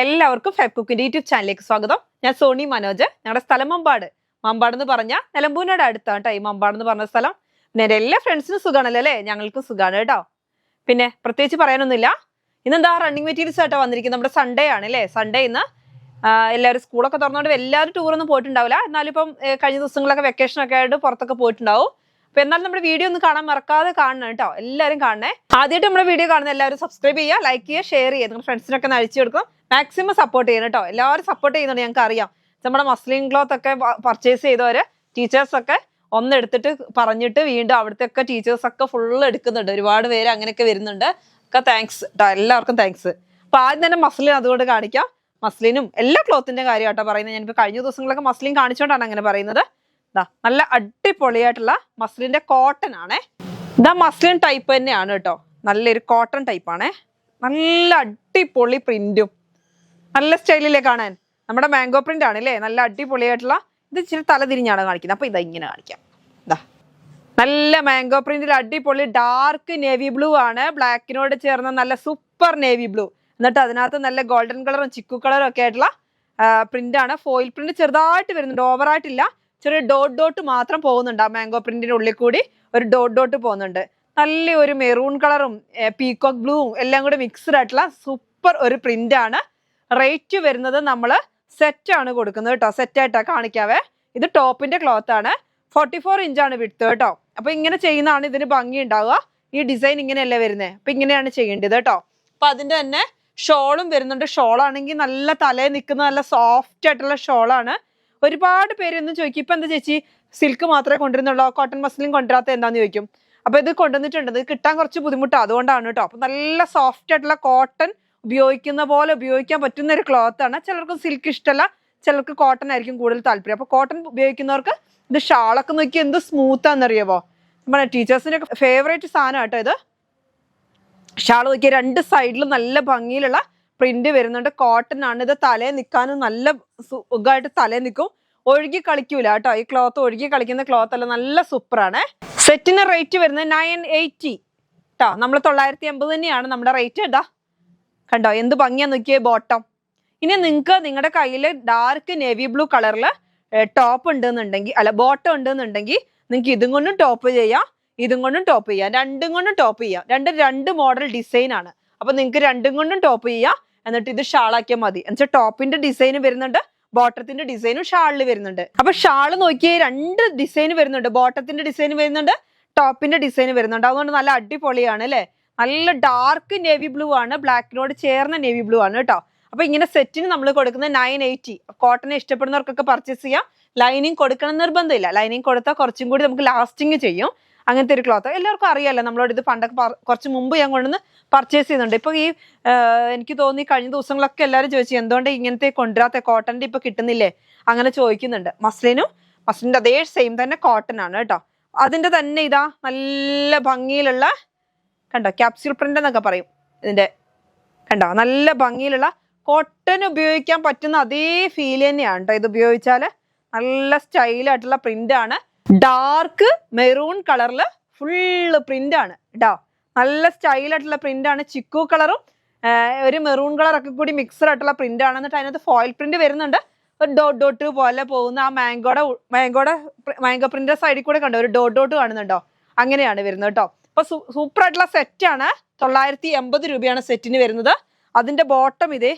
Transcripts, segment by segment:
എല്ലാവർക്കും Feb കുക്കിന്റെ YouTube ചാനലിലേക്ക് സ്വാഗതം. ഞാൻ സോണി മനോജ്. ഞങ്ങളുടെ സ്ഥലം മമ്പാട്. മമ്പാട് എന്ന് പറഞ്ഞാൽ നിലമ്പൂരിനോട് അടുത്താണ് കേട്ടോ ഈ മമ്പാട് എന്ന് പറഞ്ഞ സ്ഥലം. പിന്നെ എൻ്റെ എല്ലാ ഫ്രണ്ട്സിനും സുഖമാണല്ലോ അല്ലേ? ഞങ്ങൾക്കും സുഖമാണ് കേട്ടോ. പിന്നെ പ്രത്യേകിച്ച് പറയാനൊന്നുമില്ല. ഇന്നെന്താ റണ്ണിങ് മെറ്റീരിയൽസ് ആയിട്ടോ വന്നിരിക്കുന്നത്. നമ്മുടെ സൺഡേ ആണ് അല്ലേ? സൺഡേ ഇന്ന് എല്ലാവരും സ്കൂളൊക്കെ തുറന്നുകൊണ്ട് എല്ലാവരും ടൂറൊന്നും പോയിട്ടുണ്ടാവില്ല. എന്നാലും ഇപ്പം കഴിഞ്ഞ ദിവസങ്ങളൊക്കെ വെക്കേഷനൊക്കെ ആയിട്ട് പുറത്തൊക്കെ പോയിട്ടുണ്ടാവും. അപ്പൊ എന്നാലും നമ്മുടെ വീഡിയോ ഒന്ന് കാണാൻ മറക്കാതെ കാണണം കേട്ടോ. എല്ലാവരും കാണണേ. ആദ്യമായിട്ട് നമ്മുടെ വീഡിയോ കാണുന്ന എല്ലാവരും സബ്സ്ക്രൈബ് ചെയ്യുക, ലൈക്ക് ചെയ്യുക, ഷെയർ ചെയ്യുക. നിങ്ങൾ ഫ്രണ്ട്സിനൊക്കെ ഒന്ന് അയച്ചു കൊടുക്കും. മാക്സിമം സപ്പോർട്ട് ചെയ്യണം കേട്ടോ. എല്ലാവരും സപ്പോർട്ട് ചെയ്യുന്നുണ്ട്, ഞങ്ങൾക്ക് അറിയാം. നമ്മുടെ മസ്ലിൻ ക്ലോത്ത് ഒക്കെ പർച്ചേസ് ചെയ്തവര് ടീച്ചേഴ്സൊക്കെ ഒന്നെടുത്തിട്ട് പറഞ്ഞിട്ട് വീണ്ടും അവിടുത്തെ ഒക്കെ ടീച്ചേഴ്സൊക്കെ ഫുള്ള് എടുക്കുന്നുണ്ട്. ഒരുപാട് പേര് അങ്ങനെയൊക്കെ വരുന്നുണ്ട്. ഒക്കെ താങ്ക്സ് കേട്ടോ, എല്ലാവർക്കും താങ്ക്സ്. അപ്പൊ ആദ്യം തന്നെ മസ്ലിൻ അതുകൊണ്ട് കാണിക്കാം. മസ്ലിനും എല്ലാ ക്ലോത്തിന്റെ കാര്യം കേട്ടോ പറയുന്നത്. ഞാനിപ്പോൾ കഴിഞ്ഞ ദിവസങ്ങളൊക്കെ മസ്ലിൻ കാണിച്ചുകൊണ്ടാണ് അങ്ങനെ പറയുന്നത്. നല്ല അടിപൊളിയായിട്ടുള്ള മസ്ലിന്റെ കോട്ടൺ ആണേ. ഇതാ മസ്ലിൻ ടൈപ്പ് തന്നെയാണ് കേട്ടോ. നല്ലൊരു കോട്ടൺ ടൈപ്പാണേ. നല്ല അടിപൊളി പ്രിന്റും നല്ല സ്റ്റൈലിലേ കാണാൻ. നമ്മുടെ മാംഗോ പ്രിന്റ് ആണ് അല്ലേ? നല്ല അടിപൊളിയായിട്ടുള്ള. ഇത് ഇച്ചിരി തല തിരിഞ്ഞാണ് കാണിക്കുന്നത്. അപ്പൊ ഇതാ ഇങ്ങനെ കാണിക്കാം. ഇതാ നല്ല മാംഗോ പ്രിന്റിൽ അടിപൊളി ഡാർക്ക് നേവി ബ്ലൂ ആണ്. ബ്ലാക്കിനോട് ചേർന്ന നല്ല സൂപ്പർ നേവി ബ്ലൂ. എന്നിട്ട് അതിനകത്ത് നല്ല ഗോൾഡൻ കളറും ചിക്കു കളറും ഒക്കെ ആയിട്ടുള്ള പ്രിന്റ് ആണ്. ഫോയിൽ പ്രിന്റ് ചെറുതായിട്ട് വരുന്നുണ്ട്, ഓവറായിട്ടില്ല. ചെറിയ ഡോട്ട് ഡോട്ട് മാത്രം പോകുന്നുണ്ട്. ആ മാംഗോ പ്രിന്റിന്റെ ഉള്ളിൽ കൂടി ഒരു ഡോട്ട് ഡോട്ട് പോകുന്നുണ്ട്. നല്ല ഒരു മെറൂൺ കളറും പീകോക്ക് ബ്ലൂവും എല്ലാം കൂടെ മിക്സ്ഡ് ആയിട്ടുള്ള സൂപ്പർ ഒരു പ്രിന്റ് ആണ്. റേറ്റ് വരുന്നത് നമ്മൾ സെറ്റ് ആണ് കൊടുക്കുന്നത് കേട്ടോ. സെറ്റായിട്ടാണ് കാണിക്കാവേ. ഇത് ടോപ്പിന്റെ ക്ലോത്ത് ആണ്. 44 ഇഞ്ചാണ് വിഡ്ത്ത് കേട്ടോ. അപ്പൊ ഇങ്ങനെ ചെയ്യുന്നതാണ് ഇതിന് ഭംഗി ഉണ്ടാവുക. ഈ ഡിസൈൻ ഇങ്ങനെയല്ലേ വരുന്നത്. അപ്പൊ ഇങ്ങനെയാണ് ചെയ്യേണ്ടത് കേട്ടോ. അപ്പൊ അതിന്റെ തന്നെ ഷോളും വരുന്നുണ്ട്. ഷോളാണെങ്കിൽ നല്ല തലയിൽ നിൽക്കുന്ന നല്ല സോഫ്റ്റ് ആയിട്ടുള്ള ഷോളാണ്. ഒരുപാട് പേര് എന്നും ചോദിക്കും, ഇപ്പൊ എന്താ ചേച്ചി സിൽക്ക് മാത്രമേ കൊണ്ടുവരുന്നുള്ളൂ, കോട്ടൺ മസ്ലിൻ കൊണ്ടുവരാത്ത എന്താന്ന് ചോദിക്കും. അപ്പൊ ഇത് കൊണ്ടുവന്നിട്ടുണ്ട്. ഇത് കിട്ടാൻ കുറച്ച് ബുദ്ധിമുട്ടാണ്, അതുകൊണ്ടാണ് കേട്ടോ. അപ്പൊ നല്ല സോഫ്റ്റ് ആയിട്ടുള്ള കോട്ടൺ ഉപയോഗിക്കുന്ന പോലെ ഉപയോഗിക്കാൻ പറ്റുന്ന ഒരു ക്ലോത്ത് ആണ്. ചിലർക്ക് സിൽക്ക് ഇഷ്ടമല്ല, ചിലർക്ക് കോട്ടൺ ആയിരിക്കും കൂടുതൽ താല്പര്യം. അപ്പൊ കോട്ടൺ ഉപയോഗിക്കുന്നവർക്ക് ഇത് ഷാളൊക്കെ നോക്കി എന്ത് സ്മൂത്ത് ആണെന്നറിയാവോ? നമ്മുടെ ടീച്ചേഴ്സിന്റെ ഫേവറേറ്റ് സാധനം കേട്ടോ ഇത്. ഷാൾ നോക്കിയ രണ്ട് സൈഡിലും നല്ല ഭംഗിയിലുള്ള പ്രിന്റ് വരുന്നുണ്ട്. കോട്ടൺ ആണ്. ഇത് തലയിൽ നിൽക്കാനും നല്ല സുഖമായിട്ട് തലയിൽ നിൽക്കും. ഒഴുകി കളിക്കൂല കേട്ടോ. ഈ ക്ലോത്ത് ഒഴുകി കളിക്കുന്ന ക്ലോത്ത് അല്ല, നല്ല സൂപ്പറാണ്. സെറ്റിന് റേറ്റ് വരുന്നത് 980 കേട്ടോ. നമ്മൾ 980 തന്നെയാണ് നമ്മുടെ റേറ്റ്. ഇതാ കണ്ടോ എന്ത് ഭംഗിയാ നോക്കിയേ ബോട്ടം. ഇനി നിങ്ങൾക്ക് നിങ്ങളുടെ കയ്യിൽ ഡാർക്ക് നേവി ബ്ലൂ കളറിൽ ടോപ്പ് ഉണ്ടെന്നുണ്ടെങ്കിൽ, അല്ല ബോട്ടം ഉണ്ടെന്നുണ്ടെങ്കിൽ നിങ്ങൾക്ക് ഇതും കൊണ്ടും ടോപ്പ് ചെയ്യാം, ഇതും കൊണ്ടും ടോപ്പ് ചെയ്യാം, രണ്ടും കൊണ്ടും ടോപ്പ് ചെയ്യാം. രണ്ട് മോഡൽ ഡിസൈൻ ആണ്. അപ്പൊ നിങ്ങൾക്ക് രണ്ടും കൊണ്ടും ടോപ്പ് ചെയ്യാം. എന്നിട്ട് ഇത് ഷാളാക്കിയാൽ മതി. എന്നുവെച്ചാൽ ടോപ്പിന്റെ ഡിസൈൻ വരുന്നുണ്ട്, ബോട്ടത്തിന്റെ ഡിസൈനും ഷാളിൽ വരുന്നുണ്ട്. അപ്പൊ ഷാള് നോക്കിയേ രണ്ട് ഡിസൈൻ വരുന്നുണ്ട്. ബോട്ടത്തിന്റെ ഡിസൈൻ വരുന്നുണ്ട്, ടോപ്പിന്റെ ഡിസൈൻ വരുന്നുണ്ട്. അതുകൊണ്ട് നല്ല അടിപൊളിയാണ് അല്ലേ? നല്ല ഡാർക്ക് നേവി ബ്ലൂ ആണ്. ബ്ലാക്കിനോട് ചേർന്ന നേവി ബ്ലൂ ആണ് കേട്ടോ. അപ്പൊ ഇങ്ങനെ സെറ്റിന് നമ്മൾ കൊടുക്കുന്നത് 980. കോട്ടനെ ഇഷ്ടപ്പെടുന്നവർക്കൊക്കെ പർച്ചേസ് ചെയ്യാം. ലൈനിങ് കൊടുക്കണം നിർബന്ധമില്ല. ലൈനിങ് കൊടുത്താൽ കുറച്ചും കൂടി നമുക്ക് ലാസ്റ്റിങ് ചെയ്യും. അങ്ങനത്തെ ഒരു ക്ലോത്ത് എല്ലാവർക്കും അറിയാമല്ലോ. നമ്മളോട് ഇത് പണ്ടൊക്കെ കുറച്ച് മുമ്പ് ഞാൻ കൊണ്ടുവന്ന് പർച്ചേസ് ചെയ്യുന്നുണ്ട്. ഇപ്പൊ ഈ എനിക്ക് തോന്നി കഴിഞ്ഞ ദിവസങ്ങളൊക്കെ എല്ലാവരും ചോദിച്ചു എന്തുകൊണ്ട് ഇങ്ങനത്തെ കൊണ്ടുവരാത്ത, കോട്ടന്റെ ഇപ്പൊ കിട്ടുന്നില്ലേ അങ്ങനെ ചോദിക്കുന്നുണ്ട്. മസ്ലിന്റെ അതേ സെയിം തന്നെ കോട്ടൺ ആണ് കേട്ടോ. അതിന്റെ തന്നെ ഇതാ നല്ല ഭംഗിയിലുള്ള കണ്ടോ ക്യാപ്സ്യൂൾ പ്രിന്റ് എന്നൊക്കെ പറയും ഇതിന്റെ. കണ്ടോ നല്ല ഭംഗിയിലുള്ള കോട്ടൺ ഉപയോഗിക്കാൻ പറ്റുന്ന അതേ ഫീൽ തന്നെയാണ് കേട്ടോ. ഇത് ഉപയോഗിച്ചാല് നല്ല സ്റ്റൈലായിട്ടുള്ള പ്രിന്റ് ആണ്. ഡാർക്ക് മെറൂൺ കളറില് ഫുള്ള് പ്രിന്റ് ആണ് കേട്ടോ. നല്ല സ്റ്റൈലായിട്ടുള്ള പ്രിന്റ് ആണ്. ചിക്കു കളറും ഒരു മെറൂൺ കളറൊക്കെ കൂടി മിക്സഡ് ആയിട്ടുള്ള പ്രിന്റ് ആണ്. എന്നിട്ട് അതിനകത്ത് ഫോയിൽ പ്രിന്റ് വരുന്നുണ്ട്. ഒരു ഡോട്ട് ഡോട്ട് പോലെ പോകുന്ന ആ മാംഗോ പ്രിന്റ് സൈഡിൽ കൂടെ കണ്ടോ ഒരു ഡോട്ട് ഡോട്ട് കാണുന്നുണ്ടോ? അങ്ങനെയാണ് വരുന്നത് കേട്ടോ. അപ്പൊ സൂപ്പർ ആയിട്ടുള്ള സെറ്റ് ആണ്. 980 രൂപയാണ് സെറ്റിന് വരുന്നത്. അതിന്റെ ബോട്ടം ഇതേ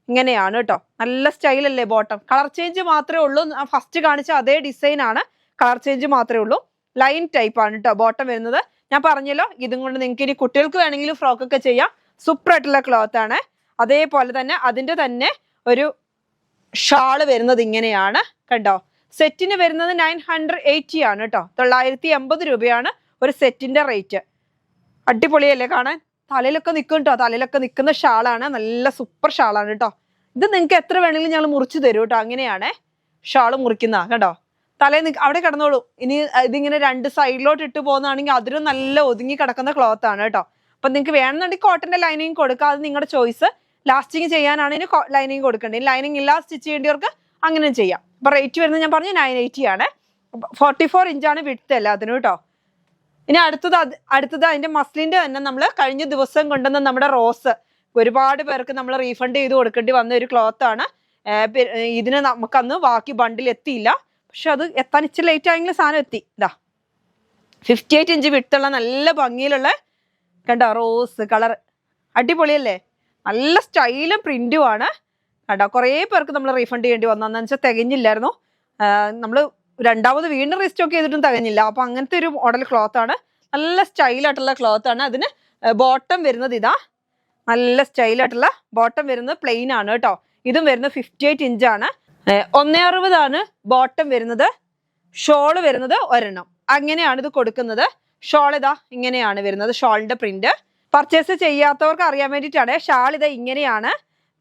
ഇങ്ങനെയാണ് കേട്ടോ. നല്ല സ്റ്റൈലല്ലേ ബോട്ടം. കളർ ചേഞ്ച് മാത്രമേ ഉള്ളൂ. ഫസ്റ്റ് കാണിച്ച അതേ ഡിസൈൻ ആണ്, കളർ ചേഞ്ച് മാത്രമേ ഉള്ളൂ. ലൈൻ ടൈപ്പ് ആണ് കേട്ടോ ബോട്ടം വരുന്നത്. ഞാൻ പറഞ്ഞല്ലോ ഇതും കൊണ്ട് നിങ്ങൾക്ക് ഇനി കുട്ടികൾക്ക് വേണമെങ്കിലും ഫ്രോക്കൊക്കെ ചെയ്യാം. സൂപ്പർ ആയിട്ടുള്ള ക്ലോത്ത് ആണ്. അതേപോലെ തന്നെ അതിന്റെ തന്നെ ഒരു ഷാള് വരുന്നത് ഇങ്ങനെയാണ് കണ്ടോ. സെറ്റിന് വരുന്നത് 980 ആണ് കേട്ടോ. 980 രൂപയാണ് ഒരു സെറ്റിന്റെ റേറ്റ്. അടിപൊളിയല്ലേ കാണാൻ? തലയിലൊക്കെ നിൽക്കും കേട്ടോ. തലയിലൊക്കെ നിൽക്കുന്ന ഷാളാണ്. നല്ല സൂപ്പർ ഷാളാണ് കേട്ടോ. ഇത് നിങ്ങൾക്ക് എത്ര വേണമെങ്കിലും ഞങ്ങൾ മുറിച്ച് തരും കേട്ടോ. അങ്ങനെയാണേ ഷാള് മുറിക്കുന്ന കേട്ടോ. തലയിൽ അവിടെ കിടന്നോളൂ. ഇനി ഇതിങ്ങനെ രണ്ട് സൈഡിലോട്ട് ഇട്ട് പോകുന്നതാണെങ്കിൽ അതിലും നല്ല ഒതുങ്ങി കിടക്കുന്ന ക്ലോത്ത് ആണ് കേട്ടോ. അപ്പൊ നിങ്ങൾക്ക് വേണമെന്നുണ്ടെങ്കിൽ കോട്ടന്റെ ലൈനിങ് കൊടുക്കുക, അത് നിങ്ങളുടെ ചോയ്സ്. ലാസ്റ്റിങ് ചെയ്യാനാണ് ഇനി ലൈനിങ് കൊടുക്കേണ്ടത്. ലൈനിങ് ഇല്ലാതെ സ്റ്റിച്ച് ചെയ്യേണ്ടവർക്ക് അങ്ങനെ ചെയ്യാം. അപ്പൊ റേറ്റ് വരുന്നത് ഞാൻ പറഞ്ഞു 980 ആണ്. 44 ഇഞ്ചാണ് വിഡ്ത്ത് എല്ലാത്തിനും കേട്ടോ. ഇനി അടുത്തത് അതിന്റെ മസ്ലിന്റെ തന്നെ നമ്മൾ കഴിഞ്ഞ ദിവസം കൊണ്ടുവന്ന നമ്മുടെ റോസ് ഒരുപാട് പേർക്ക് നമ്മൾ റീഫണ്ട് ചെയ്ത് കൊടുക്കേണ്ടി വന്ന ഒരു ക്ലോത്ത് ആണ്. ഇതിന് നമുക്കന്ന് ബാക്കി ബണ്ടിൽ എത്തിയില്ല, പക്ഷെ അത് എത്താൻ ഇച്ചിരി ലേറ്റ് ആയെങ്കിലും സാധനം എത്തി. ഇതാ 58 ഇഞ്ച് വിട്ടുള്ള നല്ല ഭംഗിയിലുള്ള കണ്ടോ റോസ് കളർ, അടിപൊളിയല്ലേ? നല്ല സ്റ്റൈലും പ്രിന്റും ആണ് കണ്ടോ. കുറേ പേർക്ക് നമ്മൾ റീഫണ്ട് ചെയ്യേണ്ടി വന്നു, വെച്ചാൽ തികഞ്ഞില്ലായിരുന്നു. നമ്മൾ രണ്ടാമത് വീണ്ടും റീസ്റ്റോക്ക് ചെയ്തിട്ടും തികഞ്ഞില്ല. അപ്പൊ അങ്ങനത്തെ ഒരു മോഡൽ ക്ലോത്ത് ആണ്, നല്ല സ്റ്റൈലായിട്ടുള്ള ക്ലോത്ത് ആണ്. അതിന് ബോട്ടം വരുന്നത് ഇതാ, നല്ല സ്റ്റൈലായിട്ടുള്ള ബോട്ടം വരുന്നത് പ്ലെയിൻ ആണ് കേട്ടോ. ഇതും വരുന്നത് 58 ഇഞ്ചാണ്. 160 ബോട്ടം വരുന്നത്. ഷോള് വരുന്നത് ഒരെണ്ണം. അങ്ങനെയാണ് ഇത് കൊടുക്കുന്നത്. ഷോൾ ഇതാ ഇങ്ങനെയാണ് വരുന്നത്, ഷോളിന്റെ പ്രിന്റ്. പർച്ചേസ് ചെയ്യാത്തവർക്ക് അറിയാൻ വേണ്ടിയിട്ടാണ്. ഷാൾ ഇതാ ഇങ്ങനെയാണ്,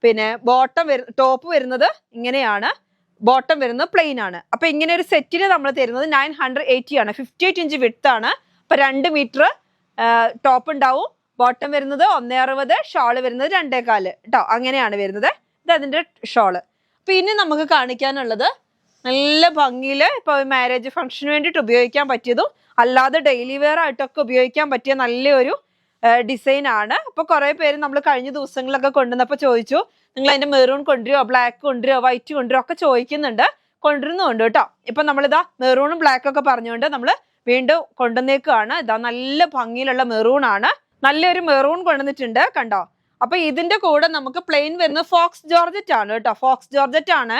പിന്നെ ബോട്ടം ടോപ്പ് വരുന്നത് ഇങ്ങനെയാണ്, ബോട്ടം വരുന്നത് പ്ലെയിൻ ആണ്. അപ്പൊ ഇങ്ങനെ ഒരു സെറ്റിന് നമ്മൾ തരുന്നത് 980 ആണ്. 58 ഇഞ്ച് വിഡ്ത്ത് ആണ്. അപ്പൊ 2 മീറ്റർ ടോപ്പ് ഉണ്ടാവും. ബോട്ടം വരുന്നത് 160, ഷോള് വരുന്നത് 2.25 കേട്ടോ. അങ്ങനെയാണ് വരുന്നത്. ഇത് അതിന്റെ ഷോള്. അപ്പൊ ഇനി നമുക്ക് കാണിക്കാനുള്ളത് നല്ല ഭംഗിയില് ഇപ്പൊ മാരേജ് ഫംഗ്ഷന് വേണ്ടിയിട്ട് ഉപയോഗിക്കാൻ പറ്റിയതും അല്ലാതെ ഡെയിലി വെയർ ആയിട്ടൊക്കെ ഉപയോഗിക്കാൻ പറ്റിയ നല്ലൊരു ഡിസൈൻ ആണ്. അപ്പൊ കുറെ പേര് നമ്മൾ കഴിഞ്ഞ ദിവസങ്ങളിലൊക്കെ കൊണ്ടുവന്നപ്പോ ചോദിച്ചു, നിങ്ങൾ അതിന്റെ മെറൂൺ കൊണ്ടുവരുമോ, ബ്ലാക്ക് കൊണ്ടുവരുമോ, വൈറ്റ് കൊണ്ടുവരുമോ ഒക്കെ ചോദിക്കുന്നുണ്ട്. കൊണ്ടുവരുന്നുണ്ട് കേട്ടോ. ഇപ്പൊ നമ്മളിതാ മെറൂണും ബ്ലാക്കും ഒക്കെ പറഞ്ഞുകൊണ്ട് നമ്മൾ വീണ്ടും കൊണ്ടുവന്നേക്കാണ്. ഇതാ നല്ല ഭംഗിയിലുള്ള മെറൂൺ ആണ്, നല്ലൊരു മെറൂൺ കൊണ്ടുവന്നിട്ടുണ്ട് കണ്ടോ. അപ്പൊ ഇതിന്റെ കൂടെ നമുക്ക് പ്ലെയിൻ വരുന്നത് ഫോക്സ് ജോർജറ്റ് ആണ് കേട്ടോ. ഫോക്സ് ജോർജറ്റ് ആണ്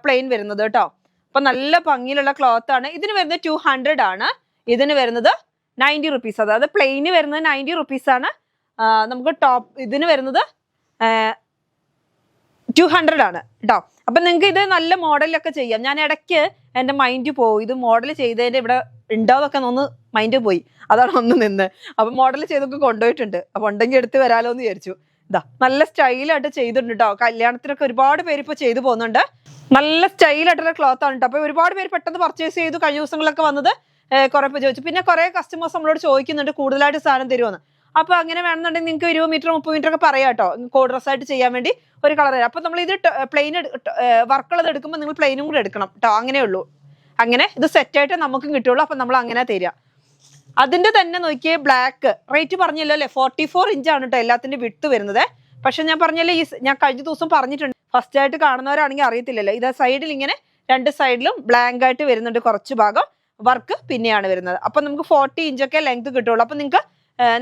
പ്ലെയിൻ വരുന്നത് കേട്ടോ. അപ്പൊ നല്ല ഭംഗിയിലുള്ള ക്ലോത്ത് ആണ്. ഇതിന് വരുന്നത് 200 ആണ്. ഇതിന് വരുന്നത് 90 റുപ്പീസ്. അതായത് പ്ലെയിന് വരുന്നത് 90 റുപ്പീസ് ആണ്. നമുക്ക് ടോപ്പ് ഇതിന് വരുന്നത് 200 ആണ് കേട്ടോ. അപ്പൊ നിങ്ങൾക്ക് ഇത് നല്ല മോഡലൊക്കെ ചെയ്യാം. ഞാൻ ഇടയ്ക്ക് എൻ്റെ മൈൻഡ് പോയി, ഇത് മോഡൽ ചെയ്തതിന്റെ ഇവിടെ ഉണ്ടാവൊക്കെ ഒന്ന് മൈൻഡ് പോയി, അതാണ് ഒന്ന് നിന്ന്. അപ്പൊ മോഡൽ ചെയ്തൊക്കെ കൊണ്ടുപോയിട്ടുണ്ട്. അപ്പൊ ഉണ്ടെങ്കിൽ എടുത്ത് വരാലോ എന്ന് വിചാരിച്ചു. ഇതാ നല്ല സ്റ്റൈലായിട്ട് ചെയ്തിട്ടുണ്ട് കേട്ടോ. കല്യാണത്തിനൊക്കെ ഒരുപാട് പേര് ഇപ്പൊ ചെയ്തു പോകുന്നുണ്ട്. നല്ല സ്റ്റൈലായിട്ടുള്ള ക്ലോത്ത് ആണ് കേട്ടോ. അപ്പൊ ഒരുപാട് പേര് പെട്ടെന്ന് പർച്ചേസ് ചെയ്തു. കഴിഞ്ഞ ദിവസങ്ങളൊക്കെ വന്നത് കുറെ പേര് ചോദിച്ചു. പിന്നെ കുറെ കസ്റ്റമേഴ്സ് നമ്മളോട് ചോദിക്കുന്നുണ്ട് കൂടുതലായിട്ട് സാധനം തരുമെന്ന്. അപ്പൊ അങ്ങനെ വേണമെന്നുണ്ടെങ്കിൽ നിങ്ങൾക്ക് 20 മീറ്റർ 30 മീറ്റർ ഒക്കെ പറയാം കേട്ടോ, കോഡ് ഡ്രസ് ആയിട്ട് ചെയ്യാൻ വേണ്ടി ഒരു കളർ തരാം. അപ്പൊ നമ്മൾ ഇത് പ്ലെയിൻ വർക്കുള്ളത് എടുക്കുമ്പോൾ നിങ്ങൾ പ്ലെയിനും കൂടെ എടുക്കണം കേട്ടോ. അങ്ങനെ ഉള്ളൂ. അങ്ങനെ ഇത് സെറ്റായിട്ട് നമുക്കും കിട്ടുള്ളൂ. അപ്പൊ നമ്മൾ അങ്ങനെ തരിക. അതിന്റെ തന്നെ നോക്കിയേ ബ്ലാക്ക് റേറ്റ് പറഞ്ഞല്ലോ അല്ലെ, 44 ഇഞ്ചാണ് കേട്ടോ എല്ലാത്തിന്റെ വിട്ട് വരുന്നത്. പക്ഷെ ഞാൻ പറഞ്ഞല്ലേ, ഞാൻ കഴിഞ്ഞ ദിവസം പറഞ്ഞിട്ടുണ്ട്, ഫസ്റ്റ് ആയിട്ട് കാണുന്നവരാണെങ്കിൽ അറിയത്തില്ലല്ലോ. ഇത് സൈഡിൽ ഇങ്ങനെ 2 സൈഡിലും ബ്ലാങ്ക് ആയിട്ട് വരുന്നുണ്ട്, കുറച്ച് ഭാഗം വർക്ക് പിന്നെയാണ് വരുന്നത്. അപ്പൊ നമുക്ക് 40 ഇഞ്ചൊക്കെ ലെങ്ത് കിട്ടുള്ളൂ. അപ്പൊ നിങ്ങൾക്ക്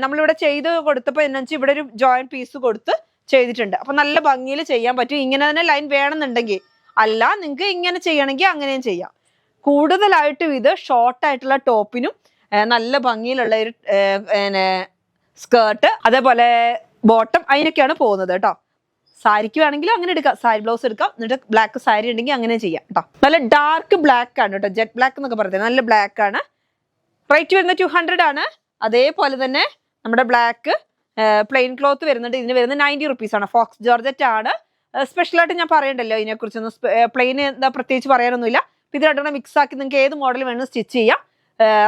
നമ്മളിവിടെ ചെയ്ത് കൊടുത്തപ്പോൾ എന്താ വെച്ചാൽ ഇവിടെ ഒരു ജോയിന്റ് പീസ് കൊടുത്ത് ചെയ്തിട്ടുണ്ട്. അപ്പൊ നല്ല ഭംഗിയിൽ ചെയ്യാൻ പറ്റും. ഇങ്ങനെ തന്നെ ലൈൻ വേണമെന്നുണ്ടെങ്കിൽ, അല്ല നിങ്ങൾക്ക് ഇങ്ങനെ ചെയ്യണമെങ്കിൽ അങ്ങനെയും ചെയ്യാം. കൂടുതലായിട്ടും ഇത് ഷോർട്ട് ആയിട്ടുള്ള ടോപ്പിനും നല്ല ഭംഗിയിലുള്ള ഒരു സ്കേർട്ട്, അതേപോലെ ബോട്ടം, അതിനൊക്കെയാണ് പോകുന്നത് കേട്ടോ. സാരിക്ക് വേണമെങ്കിലും അങ്ങനെ എടുക്കാം, സാരി ബ്ലൗസ് എടുക്കാം. എന്നിട്ട് ബ്ലാക്ക് സാരി ഉണ്ടെങ്കിൽ അങ്ങനെ ചെയ്യാം കേട്ടോ. നല്ല ഡാർക്ക് ബ്ലാക്ക് ആണ് കേട്ടോ, ജെറ്റ് ബ്ലാക്ക് എന്നൊക്കെ പറയുന്നത്. നല്ല ബ്ലാക്ക് ആണ്. റേറ്റ് വരുന്നത് 200 ആണ്. അതേപോലെ തന്നെ നമ്മുടെ ബ്ലാക്ക് പ്ലെയിൻ ക്ലോത്ത് വരുന്നുണ്ട്. ഇതിന് വരുന്നത് 90 റുപ്പീസ് ആണ്. ഫോക്സ് ജോർജറ്റ് ആണ്. സ്പെഷ്യലായിട്ട് ഞാൻ പറയണ്ടല്ലോ ഇതിനെക്കുറിച്ചൊന്നും. പ്ലെയിൻ എന്താ പ്രത്യേകിച്ച് പറയാനൊന്നുമില്ല. ഇത് രണ്ടെണ്ണം മിക്സ് ആക്കി നിങ്ങൾക്ക് ഏത് മോഡൽ വേണമെങ്കിലും സ്റ്റിച്ച് ചെയ്യാം.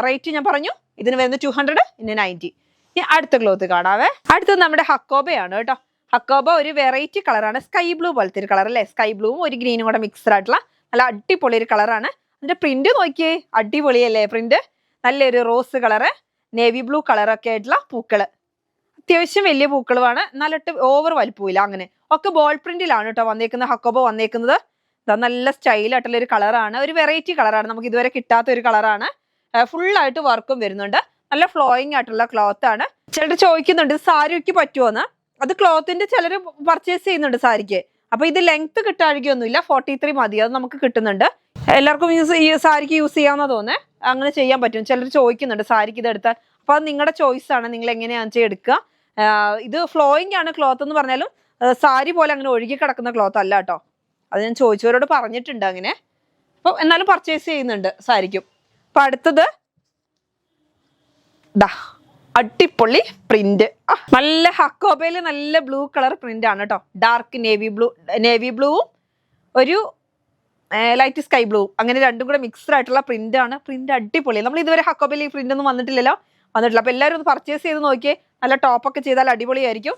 റേറ്റ് ഞാൻ പറഞ്ഞു, ഇതിന് വരുന്നത് 200, ഇനി 90. ഇനി അടുത്ത ക്ലോത്ത് കാണാവേ. അടുത്തത് നമ്മുടെ ഹക്കോബയാണ് കേട്ടോ. ഹക്കോബ ഒരു വെറൈറ്റി കളറാണ്, സ്കൈ ബ്ലൂ പോലത്തെ ഒരു കളർ അല്ലേ. സ്കൈ ബ്ലൂവും ഒരു ഗ്രീനും കൂടെ മിക്സ്ഡ് ആയിട്ടുള്ള നല്ല അടിപൊളി ഒരു കളറാണ്. അതിന്റെ പ്രിന്റ് നോക്കിയേ, അടിപൊളിയല്ലേ പ്രിന്റ്. നല്ലൊരു റോസ് കളറ്, നേവി ബ്ലൂ കളറൊക്കെ ആയിട്ടുള്ള പൂക്കള്, അത്യാവശ്യം വലിയ പൂക്കളുമാണ്. നല്ലിട്ട് ഓവർ വലിപ്പമില്ല. അങ്ങനെ ഒക്കെ ബോൾ പ്രിന്റിലാണ് കേട്ടോ വന്നേക്കുന്നത് ഹക്കോബ വന്നേക്കുന്നത്. നല്ല സ്റ്റൈലായിട്ടുള്ള ഒരു കളറാണ്, ഒരു വെറൈറ്റി കളറാണ്, നമുക്ക് ഇതുവരെ കിട്ടാത്ത ഒരു കളറാണ്. ഫുള്ളായിട്ട് വർക്കും വരുന്നുണ്ട്. നല്ല ഫ്ലോയിങ് ആയിട്ടുള്ള ക്ലോത്ത് ആണ്. ചിലർ ചോദിക്കുന്നുണ്ട് സാരിക്ക് പറ്റുമോന്ന്. അത് ക്ലോത്തിന്റെ ചിലർ പർച്ചേസ് ചെയ്യുന്നുണ്ട് സാരിക്ക്. അപ്പൊ ഇത് ലെങ്ത് കിട്ടാഴികയൊന്നുമില്ല, 43 മതി, അത് നമുക്ക് കിട്ടുന്നുണ്ട്. എല്ലാവർക്കും ഈ സാരിക്ക് യൂസ് ചെയ്യാവുന്ന തോന്നേ, അങ്ങനെ ചെയ്യാൻ പറ്റും. ചിലർ ചോദിക്കുന്നുണ്ട് സാരിക്ക് ഇത് എടുത്താൽ. അപ്പൊ അത് നിങ്ങളുടെ ചോയ്സ് ആണ്, നിങ്ങൾ എങ്ങനെയാണെന്ന് വെച്ചാൽ എടുക്കുക. ഇത് ഫ്ലോയിങ് ആണ് ക്ലോത്ത് എന്ന് പറഞ്ഞാലും സാരി പോലെ അങ്ങനെ ഒഴുകി കിടക്കുന്ന ക്ലോത്ത് അല്ല കേട്ടോ. അത് ഞാൻ ചോദിച്ചവരോട് പറഞ്ഞിട്ടുണ്ട് അങ്ങനെ. അപ്പൊ എന്നാലും പർച്ചേസ് ചെയ്യുന്നുണ്ട് സാരിക്കും. അപ്പൊ അടുത്തത് അടിപൊളി പ്രിന്റ്, നല്ല ഹക്കോബയില് നല്ല ബ്ലൂ കളർ പ്രിന്റ് ആണ് കേട്ടോ. ഡാർക്ക് നേവി ബ്ലൂവും ഒരു ലൈറ്റ് സ്കൈ ബ്ലൂ, അങ്ങനെ രണ്ടും കൂടെ മിക്സ്ഡ് ആയിട്ടുള്ള പ്രിന്റ് ആണ്. പ്രിന്റ് അടിപൊളി. നമ്മൾ ഇതുവരെ ഹക്കോബയിൽ ഈ പ്രിന്റ് ഒന്നും വന്നിട്ടില്ല. അപ്പൊ എല്ലാവരും ഒന്ന് പർച്ചേസ് ചെയ്ത് നോക്കിയേ. നല്ല ടോപ്പൊക്കെ ചെയ്താൽ അടിപൊളിയായിരിക്കും.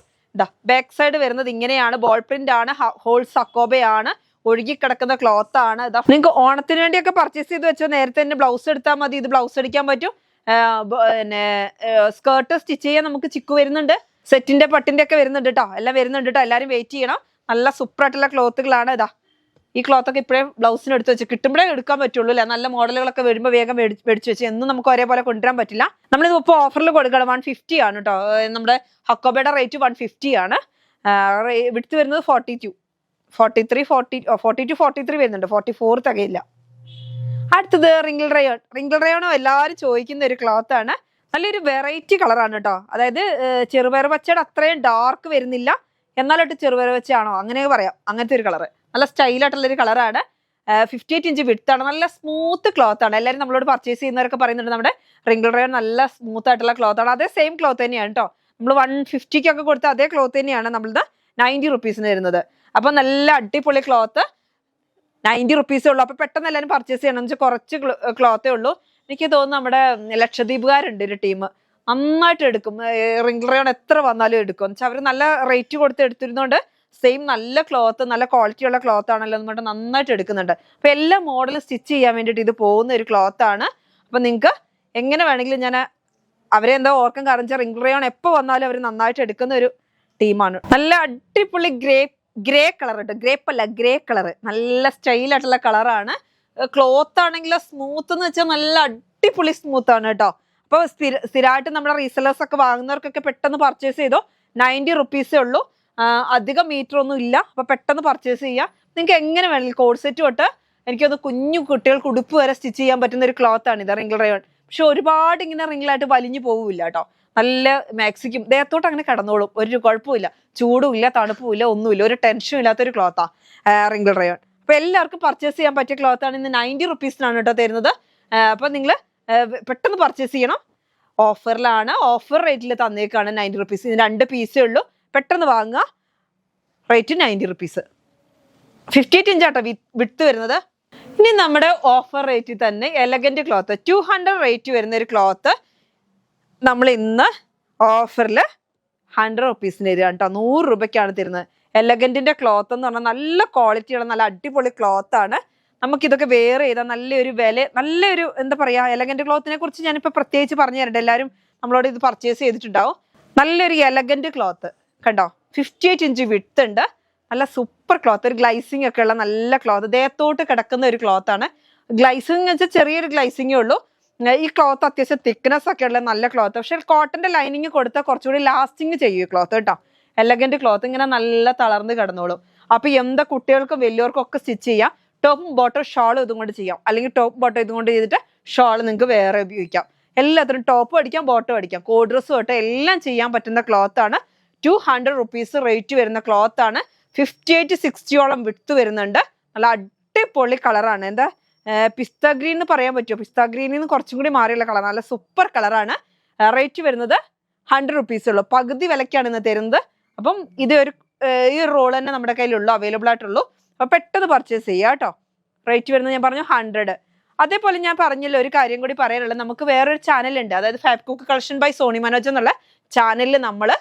ബാക്ക് സൈഡ് വരുന്നത് ഇങ്ങനെയാണ്, ബോൾ പ്രിന്റ് ആണ്, ഹോൾസ് ഹക്കോബയാണ്, ഒഴുകിക്കിടക്കുന്ന ക്ലോത്ത് ആണ്. നിങ്ങൾക്ക് ഓണത്തിന് വേണ്ടിയൊക്കെ പർച്ചേസ് ചെയ്ത് വെച്ചോ, നേരത്തെ തന്നെ ബ്ലൗസ് എടുത്താൽ മതി. ഇത് ബ്ലൗസ് അടിക്കാൻ പറ്റും. പിന്നെ സ്കേർട്ട് സ്റ്റിച്ച് ചെയ്യാൻ നമുക്ക് ചിക്കു വരുന്നുണ്ട്. സെറ്റിന്റെ പട്ടിന്റെ ഒക്കെ വരുന്നുണ്ട് കേട്ടോ, എല്ലാം വരുന്നുണ്ട് കേട്ടോ. എല്ലാവരും വെയിറ്റ് ചെയ്യണം. നല്ല സൂപ്പർ ആയിട്ടുള്ള ക്ലോത്തുകളാണ്. ഇതാ ഈ ക്ലോത്ത് ഒക്കെ ഇപ്പോഴേ ബ്ലൗസിന് എടുത്ത് വെച്ച് കിട്ടുമ്പോഴേ എടുക്കാൻ പറ്റുള്ളൂ അല്ലേ. നല്ല മോഡലുകളൊക്കെ വരുമ്പോൾ വേഗം മേടിച്ച് വെച്ച് എന്നും നമുക്ക് ഒരേപോലെ കൊണ്ടുവരാൻ പറ്റില്ല. നമ്മളിത് ഇപ്പോൾ ഓഫറിൽ കൊടുക്കണം. 150 ആണ് കേട്ടോ. നമ്മുടെ ഹക്കോബയുടെ റേറ്റ് 150 ആണ്. വിടുത്ത് വരുന്നത് 42, 43, 42, 43 വരുന്നുണ്ട്. 44 തികയില്ല. അടുത്തത് റിങ്കിൾ റയോൺ. റിങ്കിൾ റയോണോ എല്ലാവരും ചോദിക്കുന്ന ഒരു ക്ലോത്ത് ആണ്. നല്ലൊരു വെറൈറ്റി കളറാണ് കേട്ടോ. അതായത് ചെറുപയർ പച്ചയുടെ അത്രയും ഡാർക്ക് വരുന്നില്ല, എന്നാലോട്ട് ചെറുപയർ പച്ചയാണോ അങ്ങനെ പറയാം. അങ്ങനത്തെ ഒരു കളറ്, നല്ല സ്റ്റൈലായിട്ടുള്ളൊരു കളറാണ്. 58 ഇഞ്ച് വിഡ്ത്താണ്. നല്ല സ്മൂത്ത് ക്ലോത്ത് ആണ്. എല്ലാവരും നമ്മളോട് പർച്ചേസ് ചെയ്യുന്നവരൊക്കെ പറയുന്നുണ്ട് നമ്മുടെ റിങ്കിൾ റയോൺ നല്ല സ്മൂത്ത് ആയിട്ടുള്ള ക്ലോത്ത് ആണ്. അതേ സെയിം ക്ലോത്ത് തന്നെയാണ് കേട്ടോ. നമ്മൾ 150 കൊടുത്ത അതേ ക്ലോത്ത് തന്നെയാണ് നമ്മളുടെ 90 റുപ്പീസിന് വരുന്നത്. അപ്പൊ നല്ല അടിപൊളി ക്ലോത്ത് 90 റുപ്പീസേ ഉള്ളൂ. അപ്പൊ പെട്ടെന്ന് എല്ലാവരും പർച്ചേസ് ചെയ്യണം. എന്ന് വെച്ചാൽ കുറച്ച് ക്ലോത്തേ ഉള്ളൂ. എനിക്ക് തോന്നുന്നു നമ്മുടെ ലക്ഷദ്വീപുകാരുണ്ട് ഒരു ടീം, നന്നായിട്ട് എടുക്കും. റിങ്കിൾ റയോൺ എത്ര വന്നാലും എടുക്കും. എന്ന് വെച്ചാൽ അവർ നല്ല റേറ്റ് കൊടുത്ത് എടുത്തിരുന്നോണ്ട് സെയിം നല്ല ക്ലോത്ത്, നല്ല ക്വാളിറ്റി ഉള്ള ക്ലോത്ത് ആണല്ലോ എന്ന് പറഞ്ഞിട്ട് നന്നായിട്ട് എടുക്കുന്നുണ്ട്. അപ്പൊ എല്ലാ മോഡലും സ്റ്റിച്ച് ചെയ്യാൻ വേണ്ടിയിട്ട് ഇത് പോകുന്ന ഒരു ക്ലോത്ത് ആണ്. അപ്പൊ നിങ്ങൾക്ക് എങ്ങനെ വേണമെങ്കിലും ഞാൻ അവരെ എന്താ ഓർക്കാൻ കാരണം വെച്ചാൽ റിങ്കിൾ റയോൺ എപ്പോൾ വന്നാലും അവർ നന്നായിട്ട് എടുക്കുന്ന ഒരു ടീമാണ്. നല്ല അടിപൊളി ഗ്രേ കളർ കേട്ടോ. ഗ്രേപ്പ് അല്ല, ഗ്രേ കളർ. നല്ല സ്റ്റൈലായിട്ടുള്ള കളറാണ്. ക്ലോത്ത് ആണെങ്കിലോ സ്മൂത്ത് എന്ന് വെച്ചാൽ നല്ല അടിപൊളി സ്മൂത്ത് ആണ് കേട്ടോ. അപ്പൊ സ്ഥിരമായിട്ട് നമ്മുടെ റീസെല്ലേഴ്സ് ഒക്കെ വാങ്ങുന്നവർക്കൊക്കെ പെട്ടെന്ന് പർച്ചേസ് ചെയ്തോ. 90 റുപ്പീസേ ഉള്ളൂ. അധികം മീറ്റർ ഒന്നും ഇല്ല. അപ്പൊ പെട്ടെന്ന് പർച്ചേസ് ചെയ്യാം. നിങ്ങൾക്ക് എങ്ങനെ വേണമെങ്കിലും കോഡ് സെറ്റ് തൊട്ട് എനിക്കൊന്ന് കുഞ്ഞു കുട്ടികൾക്ക് ഉടുപ്പ് വരെ സ്റ്റിച്ച് ചെയ്യാൻ പറ്റുന്ന ഒരു ക്ലോത്ത് ആണ് ഇത് റിങ്കിൾ റയോൺ. പക്ഷെ ഒരുപാട് ഇങ്ങനെ റിങ്കിളായിട്ട് വലിഞ്ഞു പോവില്ല കേട്ടോ. നല്ല മാക്സിക്കും ദേഹത്തോട്ട് അങ്ങനെ കിടന്നോളും. ഒരു കുഴപ്പമില്ല, ചൂടും ഇല്ല, തണുപ്പും ഇല്ല, ഒന്നുമില്ല. ഒരു ടെൻഷനും ഇല്ലാത്തൊരു ക്ലോത്താ റിങ്കിൾ റയോൺ. അപ്പൊ എല്ലാവർക്കും പർച്ചേസ് ചെയ്യാൻ പറ്റിയ ക്ലോത്ത് ആണ്. ഇന്ന് 90 റുപ്പീസിനാണ് കേട്ടോ തരുന്നത്. അപ്പൊ നിങ്ങൾ പെട്ടെന്ന് പർച്ചേസ് ചെയ്യണം. ഓഫറിലാണ്, ഓഫർ റേറ്റിൽ തന്നേക്കാണ് 90 റുപ്പീസ്. ഇതിന് 2 പീസേ ഉള്ളൂ. പെട്ടെന്ന് വാങ്ങുക. Rate 90 rupees. 58 ഇഞ്ചാട്ടോ വിട്ട് വരുന്നത്. ഇനി നമ്മുടെ ഓഫർ റേറ്റിൽ തന്നെ എലഗന്റ് ക്ലോത്ത് 200 റേറ്റ് വരുന്ന ഒരു ക്ലോത്ത് നമ്മൾ ഇന്ന് ഓഫറിൽ 100 റുപ്പീസിന് തരികയാണ് കേട്ടോ. 100 രൂപയ്ക്കാണ് തരുന്നത്. എലഗന്റിന്റെ ക്ലോത്ത് എന്ന് പറഞ്ഞാൽ നല്ല ക്വാളിറ്റിയുള്ള നല്ല അടിപൊളി ക്ലോത്ത് ആണ്. നമുക്കിതൊക്കെ വെയർ ചെയ്താൽ നല്ലൊരു നല്ലൊരു എന്താ പറയാ, എലഗന്റ് ക്ലോത്തിനെ കുറിച്ച് ഞാനിപ്പോൾ പ്രത്യേകിച്ച് പറഞ്ഞു തരണ്ട. എല്ലാവരും നമ്മളോട് ഇത് പർച്ചേസ് ചെയ്തിട്ടുണ്ടാവും. നല്ലൊരു എലഗന്റ് ക്ലോത്ത് കണ്ടോ. 58 ഇഞ്ച് വിഡ്ത്ത് ഉണ്ട്. നല്ല സൂപ്പർ ക്ലോത്ത്, ഒരു ഗ്ലൈസിങ് ഒക്കെ ഉള്ള നല്ല ക്ലോത്ത്. ദേഹത്തോട്ട് കിടക്കുന്ന ഒരു ക്ലോത്ത് ആണ്. ഗ്ലൈസിങ് വെച്ചാൽ ചെറിയൊരു ഗ്ലൈസിങ്ങേ ഉള്ളൂ. ഈ ക്ലോത്ത് അത്യാവശ്യം തിക്നെസ് ഒക്കെ ഉള്ള നല്ല ക്ലോത്ത്. പക്ഷെ കോട്ടന്റെ ലൈനിങ് കൊടുത്താൽ കുറച്ചുകൂടി ലാസ്റ്റിങ് ചെയ്യും ക്ലോത്ത് കേട്ടോ. എലഗന്റ് ക്ലോത്ത് ഇങ്ങനെ നല്ല തളർന്ന് കിടന്നോളും. അപ്പൊ എന്താ കുട്ടികൾക്കും വലിയവർക്കും ഒക്കെ സ്റ്റിച്ച് ചെയ്യാം. ടോപ്പും ബോട്ടം ഷാളും ഇതും കൊണ്ട് ചെയ്യാം. അല്ലെങ്കിൽ ടോപ്പ് ബോട്ടം ഇതും കൊണ്ട് ചെയ്തിട്ട് ഷാൾ നിങ്ങൾക്ക് വേറെ ഉപയോഗിക്കാം. എല്ലാത്തിനും ടോപ്പും അടിക്കാം, ബോട്ടം അടിക്കാം, കോഡ് ഡ്രസ്സും തൊട്ട് എല്ലാം ചെയ്യാൻ പറ്റുന്ന ക്ലോത്ത് ആണ്. 200 റുപ്പീസ് റേറ്റ് വരുന്ന ക്ലോത്ത് ആണ്. 58, 60 വിട്ട് വരുന്നുണ്ട്. നല്ല അടിപൊളി കളറാണ്. എന്താ പിസ്ത ഗ്രീൻ എന്ന് പറയാൻ പറ്റുമോ? പിസ്ത ഗ്രീനിൽ നിന്ന് കുറച്ചും കൂടി മാറിയുള്ള കളർ. നല്ല സൂപ്പർ കളറാണ്. റേറ്റ് വരുന്നത് 100 റുപ്പീസ് ഉള്ളൂ. പകുതി വിലക്കാണ് ഇന്ന് തരുന്നത്. അപ്പം ഇത് ഈ റോൾ തന്നെ നമ്മുടെ കയ്യിലുള്ളൂ, അവൈലബിൾ ആയിട്ടുള്ളൂ. അപ്പൊ പെട്ടെന്ന് പർച്ചേസ് ചെയ്യാം കേട്ടോ. റേറ്റ് വരുന്നത് ഞാൻ പറഞ്ഞു 100. അതേപോലെ ഞാൻ പറഞ്ഞല്ലോ ഒരു കാര്യം കൂടി പറയാനുള്ളത്. നമുക്ക് വേറൊരു ചാനലുണ്ട്, അതായത് fab cook collection by Soni Manoj എന്നുള്ള ചാനലിൽ നമ്മൾ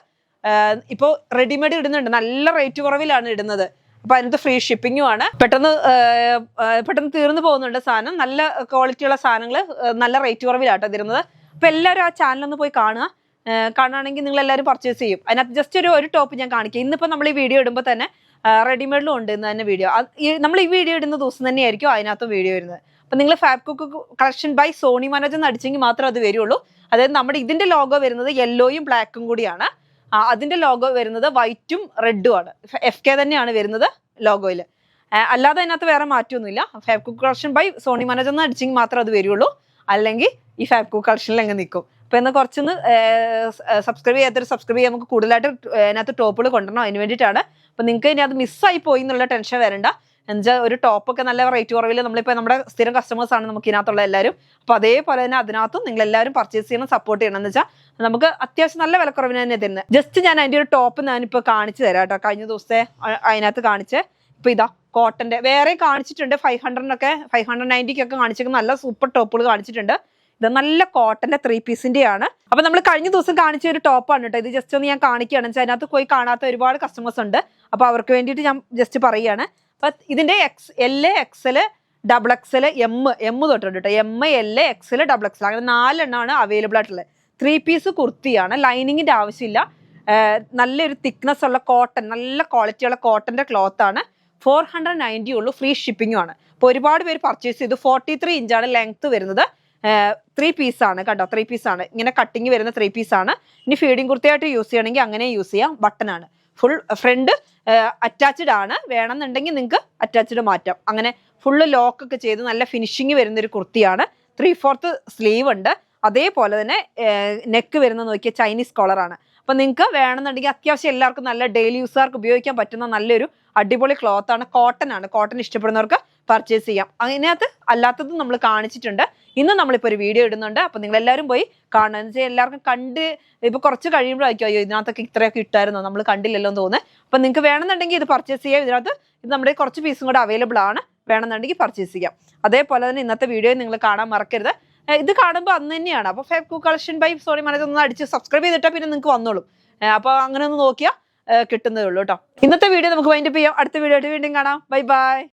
ഇപ്പോൾ റെഡിമെയ്ഡ് ഇടുന്നുണ്ട്. നല്ല റേറ്റ് കുറവിലാണ് ഇടുന്നത്. അപ്പൊ അതിനകത്ത് ഫ്രീ ഷിപ്പിങ്ങും ആണ്. പെട്ടെന്ന് തീർന്നു പോകുന്നുണ്ട് സാധനം. നല്ല ക്വാളിറ്റിയുള്ള സാധനങ്ങൾ നല്ല റേറ്റ് കുറവിലാട്ടോ തരുന്നത്. അപ്പൊ എല്ലാവരും ആ ചാനലൊന്ന് പോയി കാണുകയാണെങ്കിൽ നിങ്ങൾ എല്ലാവരും പർച്ചേസ് ചെയ്യും. അതിനകത്ത് ജസ്റ്റ് ഒരു ടോപ്പ് ഞാൻ കാണിക്കാം. ഇന്നിപ്പോൾ നമ്മൾ ഈ വീഡിയോ ഇടുമ്പോൾ തന്നെ റെഡിമെയ്ഡിലും ഉണ്ട് ഇന്ന് തന്നെ വീഡിയോ. നമ്മൾ ഈ വീഡിയോ ഇടുന്ന ദിവസം തന്നെയായിരിക്കും അതിനകത്തും വീഡിയോ വരുന്നത്. അപ്പൊ നിങ്ങൾ fab cook collection by Soni Manoj എന്ന് അടിച്ചെങ്കിൽ മാത്രം അത് വരുള്ളൂ. അതായത് നമ്മുടെ ഇതിന്റെ ലോഗോ വരുന്നത് യെല്ലോയും ബ്ലാക്കും കൂടിയാണ്. അതിന്റെ ലോഗോ വരുന്നത് വൈറ്റും റെഡും ആണ്. FK തന്നെയാണ് വരുന്നത് ലോഗോയിൽ. അല്ലാതെ അതിനകത്ത് വേറെ മാറ്റമൊന്നുമില്ല. Fab cook collection by Soni Manoj എന്ന് അടിച്ചെങ്കിൽ മാത്രം അത് വരുള്ളൂ. അല്ലെങ്കിൽ ഈ ഫാബ് കുക്ക് കളക്ഷനിൽ എങ്ങനെ നിൽക്കും. അപ്പൊ എന്നാൽ കുറച്ചൊന്ന് സബ്സ്ക്രൈബ് ചെയ്യാൻ നമുക്ക് കൂടുതലായിട്ട് അതിനകത്ത് ടോപ്പുകൾ കൊണ്ടുവരണം. അതിന് വേണ്ടിയിട്ടാണ്. അപ്പൊ നിങ്ങൾക്ക് ഇനി അത് മിസ്സായി പോയി എന്നുള്ള ടെൻഷൻ വരണ്ട. എന്നുവെച്ചാൽ ഒരു ടോപ്പൊക്കെ നല്ല റേറ്റ് കുറവിൽ നമ്മളിപ്പോൾ നമ്മുടെ സ്ഥിരം കസ്റ്റമേഴ്സ് ആണ് നമുക്ക് ഇതിനകത്തുള്ള എല്ലാവരും. അപ്പൊ അതേപോലെ തന്നെ അതിനകത്തും നിങ്ങൾ എല്ലാവരും പർച്ചേസ് ചെയ്യണം, സപ്പോർട്ട് ചെയ്യണം. എന്ന് വെച്ചാൽ നമുക്ക് അത്യാവശ്യം നല്ല വിലക്കുറവിന് തന്നെ തരുന്നത്. ജസ്റ്റ് ഞാൻ അതിന്റെ ഒരു ടോപ്പ് ഞാനിപ്പോൾ കാണിച്ചു തരാം കേട്ടോ. കഴിഞ്ഞ ദിവസത്തെ അതിനകത്ത് കാണിച്ച് ഇപ്പൊ ഇതാ കോട്ടന്റെ വേറെ കാണിച്ചിട്ടുണ്ട്. 500 590 കാണിച്ചിരിക്കുന്ന നല്ല സൂപ്പർ ടോപ്പുകൾ കാണിച്ചിട്ടുണ്ട്. ഇത് നല്ല കോട്ടന്റെ 3 പീസിന്റെ ആണ്. അപ്പൊ നമ്മൾ കഴിഞ്ഞ ദിവസം കാണിച്ച ഒരു ടോപ്പാണ് കേട്ടോ. ഇത് ജസ്റ്റ് ഒന്ന് ഞാൻ കാണിക്കുകയാണ്. അതിനകത്ത് പോയി കാണാത്ത ഒരുപാട് കസ്റ്റമേഴ്സ് ഉണ്ട്. അപ്പൊ അവർക്ക് വേണ്ടിയിട്ട് ഞാൻ ജസ്റ്റ് പറയുകയാണ്. അപ്പൊ ഇതിന്റെ L, XL, XXL, M തൊട്ടുണ്ട് കേട്ടോ. M, L, XL, XXL അങ്ങനെ 4 എണ്ണമാണ് അവൈലബിൾ ആയിട്ടുള്ളത്. 3 പീസ് കുർത്തിയാണ്. ലൈനിങ്ങിന്റെ ആവശ്യമില്ല. നല്ലൊരു തിക്നെസ് ഉള്ള കോട്ടൺ, നല്ല ക്വാളിറ്റിയുള്ള കോട്ടന്റെ ക്ലോത്ത് ആണ്. 490 ഉള്ളൂ, ഫ്രീ ഷിപ്പിംഗും ആണ്. അപ്പൊ ഒരുപാട് പേര് പർച്ചേസ് ചെയ്തു. 43 ഇഞ്ചാണ് ലെങ്ത് വരുന്നത്. 3 പീസ് ആണ് കേട്ടോ, 3 പീസ് ആണ്. ഇങ്ങനെ കട്ടിങ് വരുന്ന 3 പീസ് ആണ്. ഇനി ഫീഡിങ് കുർത്തിയായിട്ട് യൂസ് ചെയ്യണമെങ്കിൽ അങ്ങനെ യൂസ് ചെയ്യാം. ബട്ടൺ ആണ്, ഫുൾ ഫ്രണ്ട് അറ്റാച്ച്ഡ് ആണ്. വേണമെന്നുണ്ടെങ്കിൽ നിങ്ങൾക്ക് അറ്റാച്ച്ഡ് മാറ്റാം. അങ്ങനെ ഫുള്ള് ലോക്ക് ഒക്കെ ചെയ്ത് നല്ല ഫിനിഷിങ് വരുന്ന ഒരു കുർത്തിയാണ്. 3/4 സ്ലീവ് ഉണ്ട്. അതേപോലെ തന്നെ നെക്ക് വരുന്ന നോക്കിയ ചൈനീസ് കോളറാണ്. അപ്പൊ നിങ്ങൾക്ക് വേണമെന്നുണ്ടെങ്കിൽ അത്യാവശ്യം എല്ലാവർക്കും നല്ല ഡെയിലി യൂസുകാർക്ക് ഉപയോഗിക്കാൻ പറ്റുന്ന നല്ലൊരു അടിപൊളി ക്ലോത്ത് ആണ്. കോട്ടൺ ആണ്. കോട്ടൺ ഇഷ്ടപ്പെടുന്നവർക്ക് പർച്ചേസ് ചെയ്യാം. അതിനകത്ത് അല്ലാത്തതും നമ്മൾ കാണിച്ചിട്ടുണ്ട്. ഇന്ന് നമ്മളിപ്പോൾ ഒരു വീഡിയോ ഇടുന്നുണ്ട്. അപ്പൊ നിങ്ങൾ എല്ലാവരും പോയി കാണുക. എന്ന് വെച്ചാൽ എല്ലാവർക്കും കണ്ട് ഇപ്പൊ കുറച്ച് കഴിയുമ്പോഴായിരിക്കും അയ്യോ ഇതിനകത്തൊക്കെ ഇത്രയൊക്കെ ഇട്ടായിരുന്നോ, നമ്മൾ കണ്ടില്ലല്ലോ എന്ന് തോന്നുന്നത്. അപ്പൊ നിങ്ങൾക്ക് വേണമെന്നുണ്ടെങ്കിൽ ഇത് പർച്ചേസ് ചെയ്യാം. ഇതിനകത്ത് ഇത് നമ്മുടെ കുറച്ച് പീസും കൂടെ അവൈലബിൾ ആണ്. വേണമെന്നുണ്ടെങ്കിൽ പർച്ചേസ് ചെയ്യാം. അതേപോലെ തന്നെ ഇന്നത്തെ വീഡിയോ നിങ്ങൾ കാണാൻ മറക്കരുത്. ഇത് കാണുമ്പോൾ അന്ന് തന്നെയാണ്. അപ്പൊ Facebook collection by Soni Manoj ഒന്ന് അടിച്ച് സബ്സ്ക്രൈബ് ചെയ്തിട്ടാൽ പിന്നെ നിങ്ങൾക്ക് വന്നോളും. അപ്പൊ അങ്ങനെ ഒന്ന് നോക്കിയാൽ കിട്ടുന്നതേ ഉള്ളൂ കേട്ടോ. ഇന്നത്തെ വീഡിയോ നമുക്ക് വൈൻഡപ്പ് ചെയ്യാം. അടുത്ത വീഡിയോ ആയിട്ട് വീണ്ടും കാണാം. Bye bye.